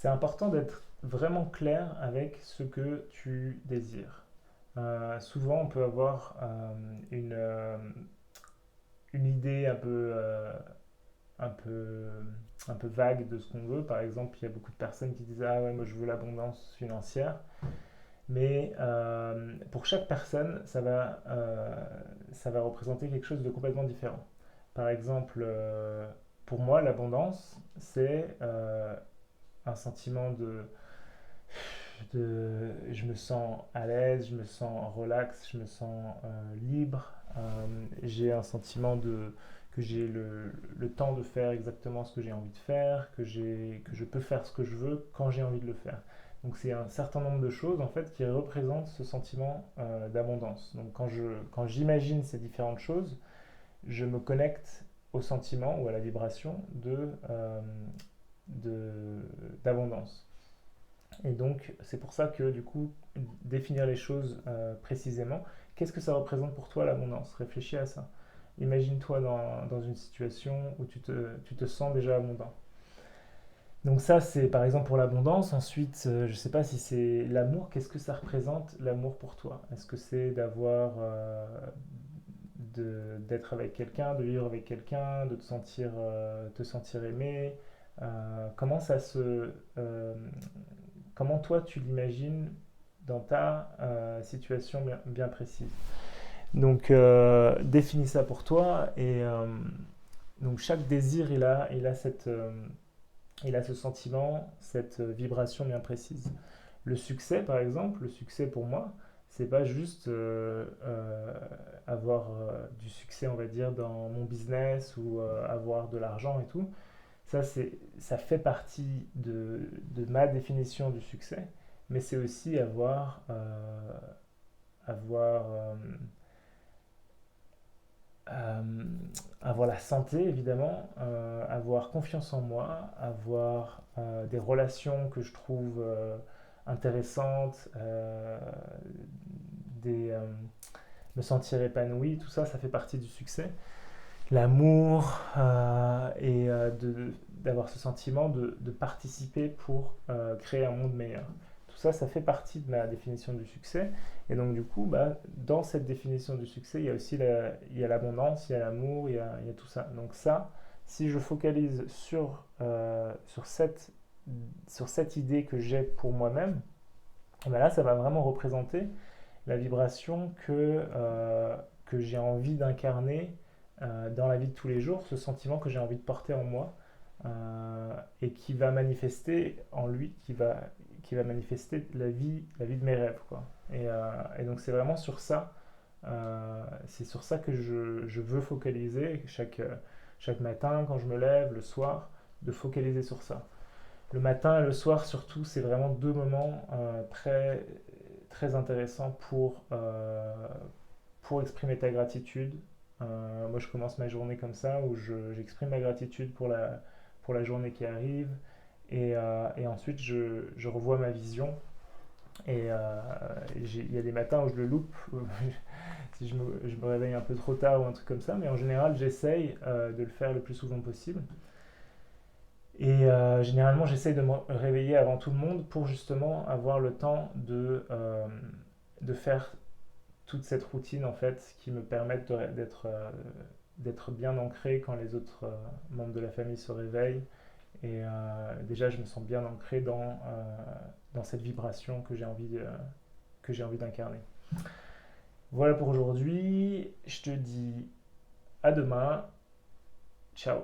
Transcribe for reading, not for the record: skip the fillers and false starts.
c'est important d'être vraiment clair avec ce que tu désires. Souvent, on peut avoir une idée un peu, un peu vague de ce qu'on veut. Par exemple, il y a beaucoup de personnes qui disent: Ah ouais, moi je veux l'abondance financière. Mais pour chaque personne, ça va représenter quelque chose de complètement différent. Par exemple, pour moi, l'abondance, c'est un sentiment je me sens à l'aise, je me sens relax, je me sens libre. J'ai un sentiment que j'ai le temps de faire exactement ce que j'ai envie de faire, que je peux faire ce que je veux quand j'ai envie de le faire. Donc c'est un certain nombre de choses en fait qui représentent ce sentiment d'abondance. Donc quand j'imagine ces différentes choses, je me connecte au sentiment ou à la vibration d'abondance. Et donc, c'est pour ça que, du coup, définir les choses précisément. Qu'est-ce que ça représente pour toi l'abondance? Réfléchis à ça. Imagine-toi dans une situation où tu te sens déjà abondant. Donc ça, c'est par exemple pour l'abondance. Ensuite, je ne sais pas si c'est l'amour. Qu'est-ce que ça représente l'amour pour toi? Est-ce que c'est d'être avec quelqu'un, de vivre avec quelqu'un, de te sentir aimé? Comment comment toi tu l'imagines dans ta situation bien précise. Donc définis ça pour toi et donc chaque désir il a ce sentiment, cette vibration bien précise. Le succès par exemple, le succès pour moi, c'est pas juste avoir du succès on va dire dans mon business ou avoir de l'argent et tout. Ça fait partie de ma définition du succès, mais c'est aussi avoir, euh, avoir la santé, évidemment, avoir confiance en moi, avoir des relations que je trouve intéressantes, des, me sentir épanoui, tout ça, ça fait partie du succès. L'amour et d'avoir ce sentiment de participer pour créer un monde meilleur. Tout ça, ça fait partie de ma définition du succès. Et donc, du coup, bah, dans cette définition du succès, il y a aussi il y a l'abondance, il y a l'amour, il y a tout ça. Donc, ça, si je focalise sur cette idée que j'ai pour moi-même, et ben là, ça va vraiment représenter la vibration que j'ai envie d'incarner dans la vie de tous les jours, ce sentiment que j'ai envie de porter en moi et qui va manifester en lui, qui va manifester la vie de mes rêves. Quoi. Et donc c'est vraiment sur ça, c'est sur ça que je veux focaliser chaque matin quand je me lève, le soir, de focaliser sur ça. Le matin et le soir surtout, c'est vraiment deux moments très intéressants pour exprimer ta gratitude. Moi, je commence ma journée comme ça, où j'exprime ma gratitude pour la journée qui arrive. Et ensuite, je revois ma vision. Et il y a des matins où je le loupe, si je me réveille un peu trop tard ou un truc comme ça. Mais en général, j'essaye de le faire le plus souvent possible. Et généralement, j'essaye de me réveiller avant tout le monde pour justement avoir le temps de faire toute cette routine en fait qui me permettent d'être bien ancré quand les autres membres de la famille se réveillent. Et déjà, je me sens bien ancré dans cette vibration que j'ai envie d'incarner. Voilà pour aujourd'hui. Je te dis à demain. Ciao.